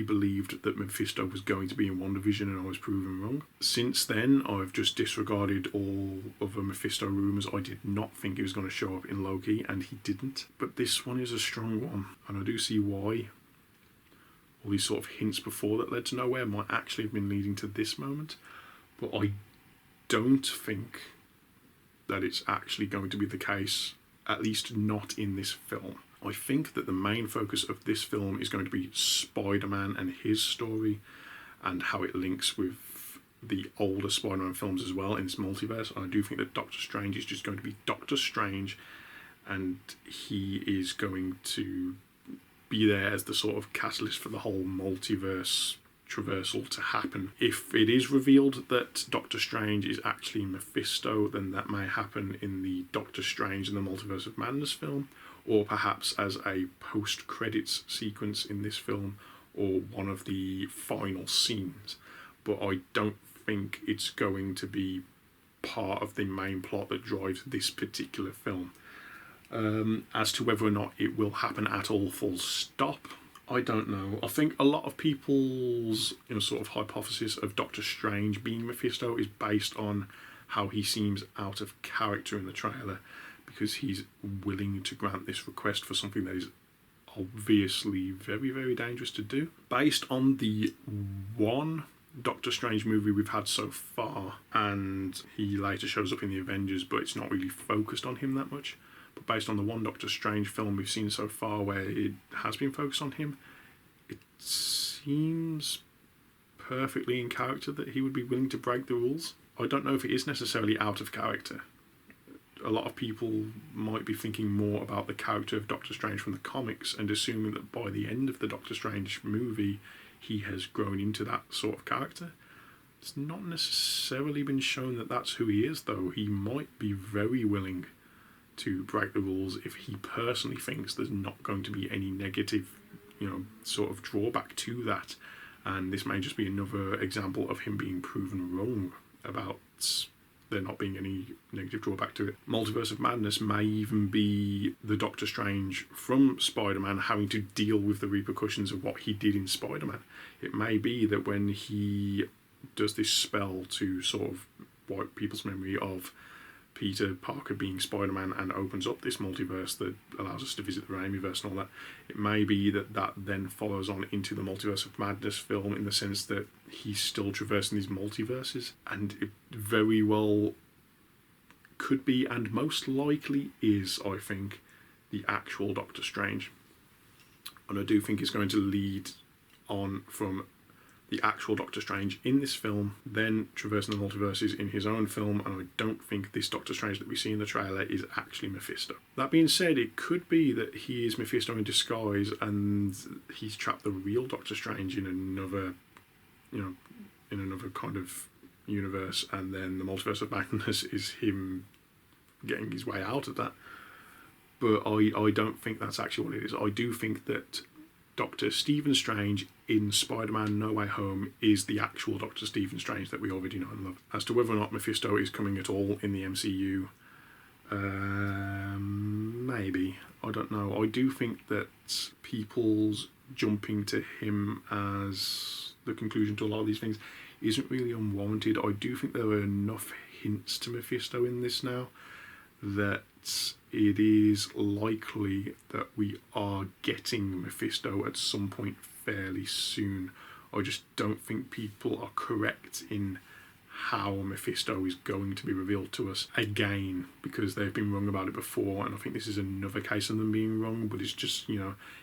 believed that Mephisto was going to be in WandaVision, and I was proven wrong. Since then, I've just disregarded all other Mephisto rumours. I did not think he was going to show up in Loki, and he didn't. But this one is a strong one, and I do see why all these sort of hints before that led to nowhere might actually have been leading to this moment. But I don't think that it's actually going to be the case, at least not in this film. I think that the main focus of this film is going to be Spider-Man and his story and how it links with the older Spider-Man films as well in this multiverse. And I do think that Doctor Strange is just going to be Doctor Strange, and he is going to be there as the sort of catalyst for the whole multiverse traversal to happen. If it is revealed that Doctor Strange is actually Mephisto, then that may happen in the Doctor Strange and the Multiverse of Madness film, or perhaps as a post-credits sequence in this film, or one of the final scenes. But I don't think it's going to be part of the main plot that drives this particular film. As to whether or not it will happen at all, full stop, I don't know. I think a lot of people's sort of hypothesis of Doctor Strange being Mephisto is based on how he seems out of character in the trailer, because he's willing to grant this request for something that is obviously very, very dangerous to do. Based on the one Doctor Strange movie we've had so far, and he later shows up in the Avengers, but it's not really focused on him that much. But based on the one Doctor Strange film we've seen so far where it has been focused on him, it seems perfectly in character that he would be willing to break the rules. I don't know if it is necessarily out of character. A lot of people might be thinking more about the character of Doctor Strange from the comics and assuming that by the end of the Doctor Strange movie he has grown into that sort of character. It's not necessarily been shown that that's who he is, though. He might be very willing to break the rules if he personally thinks there's not going to be any negative, sort of drawback to that. And this may just be another example of him being proven wrong about there not being any negative drawback to it. Multiverse of Madness may even be the Doctor Strange from Spider-Man having to deal with the repercussions of what he did in Spider-Man. It may be that when he does this spell to sort of wipe people's memory of Peter Parker being Spider-Man and opens up this multiverse that allows us to visit the Raimiverse and all that. It may be that then follows on into the Multiverse of Madness film, in the sense that he's still traversing these multiverses, and it very well could be, and most likely is, I think, the actual Doctor Strange. And I do think it's going to lead on from the actual Doctor Strange in this film, then traversing the multiverses in his own film, and I don't think this Doctor Strange that we see in the trailer is actually Mephisto. That being said, it could be that he is Mephisto in disguise and he's trapped the real Doctor Strange in another, in another kind of universe, and then the Multiverse of Madness is him getting his way out of that. But I don't think that's actually what it is. I do think that Dr. Stephen Strange in Spider-Man No Way Home is the actual Dr. Stephen Strange that we already know and love. As to whether or not Mephisto is coming at all in the MCU, maybe. I don't know. I do think that people's jumping to him as the conclusion to a lot of these things isn't really unwarranted. I do think there are enough hints to Mephisto in this now that it is likely that we are getting Mephisto at some point fairly soon. I just don't think people are correct in how Mephisto is going to be revealed to us again, because they've been wrong about it before, and I think this is another case of them being wrong. But it's just,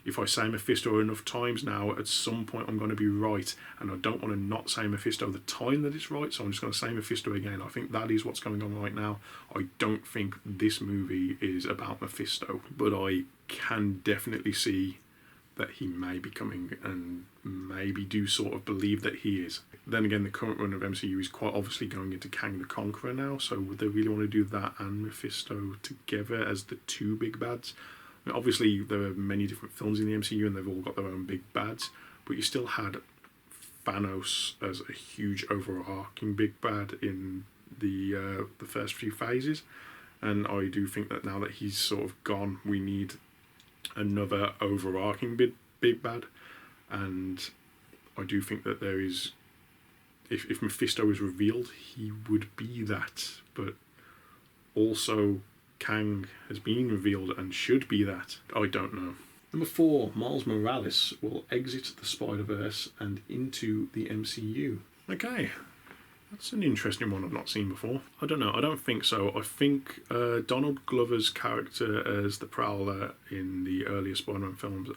if I say Mephisto enough times now, at some point I'm going to be right, and I don't want to not say Mephisto the time that it's right, so I'm just going to say Mephisto again. I think that is what's going on right now. I don't think this movie is about Mephisto, but I can definitely see that he may be coming, and maybe do sort of believe that he is. Then again, the current run of MCU is quite obviously going into Kang the Conqueror now, so would they really want to do that and Mephisto together as the two big bads? I mean, obviously there are many different films in the MCU and they've all got their own big bads, but you still had Thanos as a huge overarching big bad in the first few phases, and I do think that now that he's sort of gone, we need another overarching big bad. And I do think that there is, if Mephisto is revealed, he would be that, but also Kang has been revealed and should be that. I don't know. Number 4, Miles Morales will exit the Spider-Verse and into the MCU. Okay, that's an interesting one I've not seen before. I don't know, I don't think so. I think Donald Glover's character as the Prowler in the earlier Spider-Man films,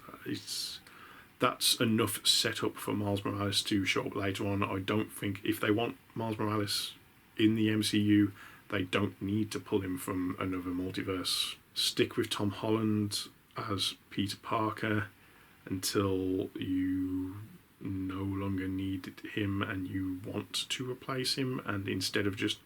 that's enough setup for Miles Morales to show up later on. I don't think, if they want Miles Morales in the MCU, they don't need to pull him from another multiverse. Stick with Tom Holland as Peter Parker until you no longer need him and you want to replace him, and instead of just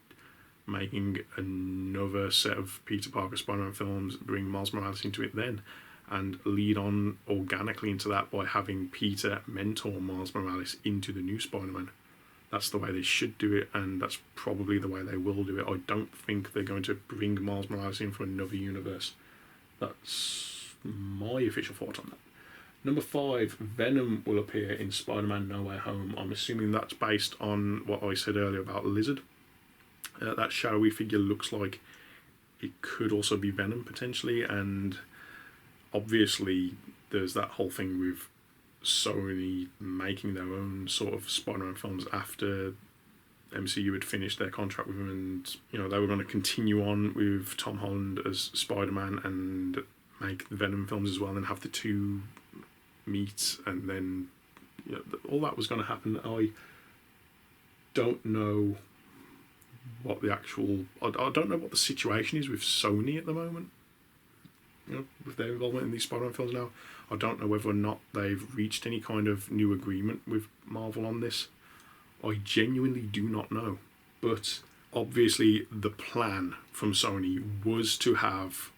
making another set of Peter Parker Spider-Man films, bring Miles Morales into it then, and lead on organically into that by having Peter mentor Miles Morales into the new Spider-Man. That's the way they should do it, and that's probably the way they will do it. I don't think they're going to bring Miles Morales in from another universe. That's my official thought on that. Number 5, Venom will appear in Spider-Man No Way Home. I'm assuming that's based on what I said earlier about Lizard. That shadowy figure looks like it could also be Venom potentially, and obviously there's that whole thing with Sony making their own sort of Spider-Man films after MCU had finished their contract with them, and they were going to continue on with Tom Holland as Spider-Man and make the Venom films as well, and have the two meet, and then all that was going to happen. I don't know what the actual... I don't know what the situation is with Sony at the moment, with their involvement in these Spider-Man films now. I don't know whether or not they've reached any kind of new agreement with Marvel on this. I genuinely do not know. But obviously the plan from Sony was to have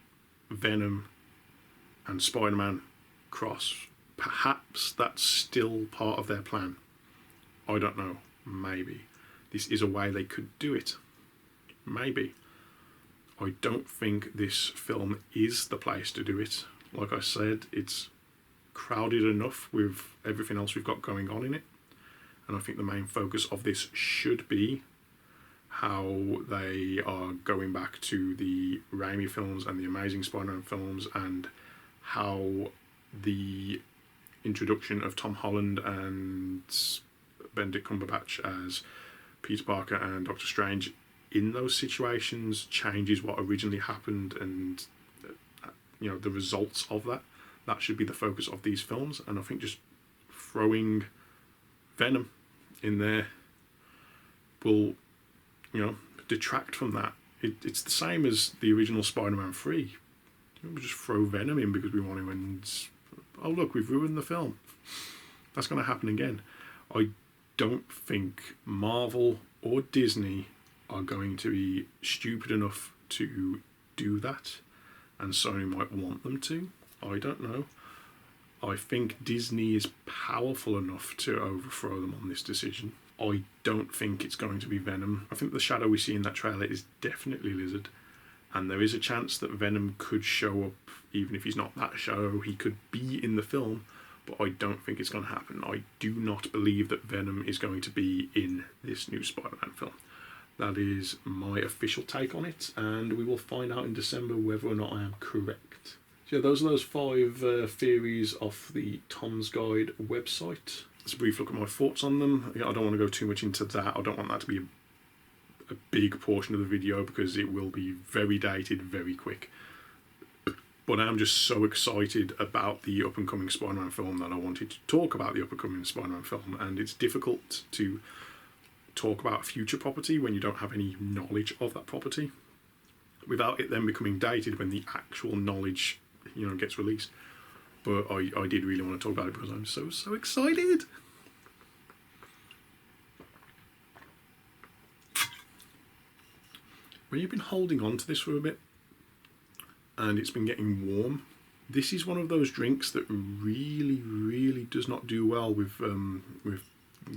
Venom and Spider-Man cross. Perhaps that's still part of their plan. I don't know. Maybe. This is a way they could do it. Maybe. I don't think this film is the place to do it. Like I said, it's crowded enough with everything else we've got going on in it. And I think the main focus of this should be how they are going back to the Raimi films and the Amazing Spider-Man films, and how the introduction of Tom Holland and Benedict Cumberbatch as Peter Parker and Doctor Strange in those situations changes what originally happened, and the results of that should be the focus of these films. And I think just throwing Venom in there will detract from that. It's the same as the original Spider-Man 3. We just throw Venom in because we want to, and oh look, we've ruined the film. That's going to happen again. I don't think Marvel or Disney are going to be stupid enough to do that, and Sony might want them to. I don't know. I think Disney is powerful enough to overthrow them on this decision. I don't think it's going to be Venom. I think the shadow we see in that trailer is definitely Lizard, and there is a chance that Venom could show up, even if he's not that shadow. He could be in the film, but I don't think it's going to happen. I do not believe that Venom is going to be in this new Spider-Man film. That is my official take on it, and we will find out in December whether or not I am correct. So yeah, those are those 5 theories off the Tom's Guide website. Let's a brief look at my thoughts on them. I don't want to go too much into that. I don't want that to be a big portion of the video because it will be very dated very quick. But I am just so excited about the up-and-coming Spider-Man film that I wanted to talk about the up-and-coming Spider-Man film, and it's difficult to talk about future property when you don't have any knowledge of that property without it then becoming dated when the actual knowledge gets released. But I did really want to talk about it because I'm so excited. When you've been holding on to this for a bit and it's been getting warm, this is one of those drinks that really does not do well with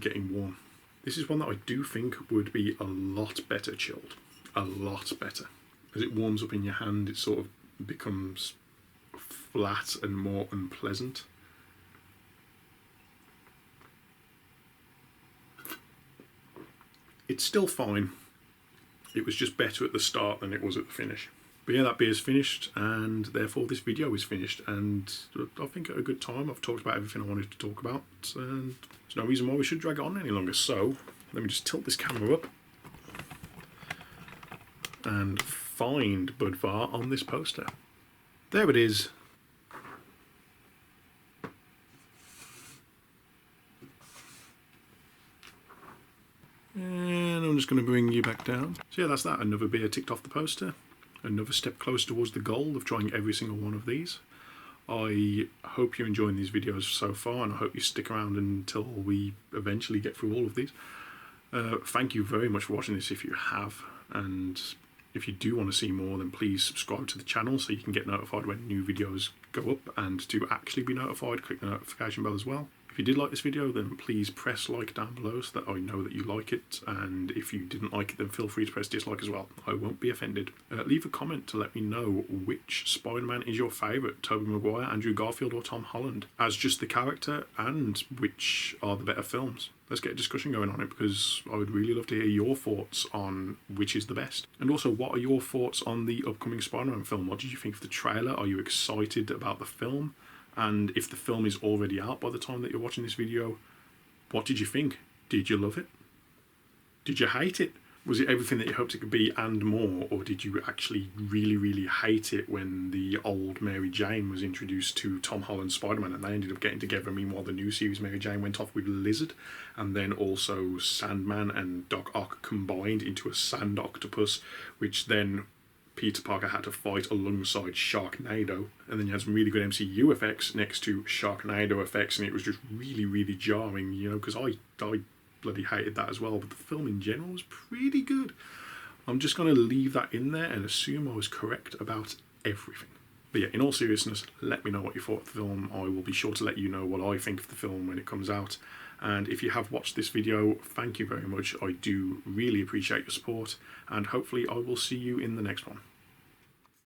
getting warm. This is one that I do think would be a lot better chilled. A lot better. As it warms up in your hand, it sort of becomes flat and more unpleasant. It's still fine. It was just better at the start than it was at the finish. But yeah, that beer's finished, and therefore this video is finished, and I think at a good time. I've talked about everything I wanted to talk about, and there's no reason why we should drag it on any longer. So let me just tilt this camera up and find Budvar on this poster. There it is. And I'm just going to bring you back down. So yeah, that's that. Another beer ticked off the poster. Another step closer towards the goal of trying every single one of these. I hope you're enjoying these videos so far, and I hope you stick around until we eventually get through all of these. Thank you very much for watching this if you have, and if you do want to see more, then please subscribe to the channel so you can get notified when new videos go up, and to actually be notified, click the notification bell as well. If you did like this video, then please press like down below so that I know that you like it, and if you didn't like it, then feel free to press dislike as well. I won't be offended. Leave a comment to let me know which Spider-Man is your favourite, Tobey Maguire, Andrew Garfield or Tom Holland, as just the character, and which are the better films. Let's get a discussion going on it, because I would really love to hear your thoughts on which is the best. And also, what are your thoughts on the upcoming Spider-Man film? What did you think of the trailer? Are you excited about the film? And if the film is already out by the time that you're watching this video, what did you think? Did you love it? Did you hate it? Was it everything that you hoped it could be and more? Or did you actually really hate it when the old Mary Jane was introduced to Tom Holland's Spider-Man and they ended up getting together? Meanwhile, the new series Mary Jane went off with Lizard, and then also Sandman and Doc Ock combined into a sand octopus, which then Peter Parker had to fight alongside Sharknado, and then you had some really good MCU effects next to Sharknado effects, and it was just really jarring, because I bloody hated that as well, but the film in general was pretty good. I'm just going to leave that in there and assume I was correct about everything. But yeah, in all seriousness, let me know what you thought of the film. I will be sure to let you know what I think of the film when it comes out. And if you have watched this video, thank you very much. I do really appreciate your support, and hopefully I will see you in the next one.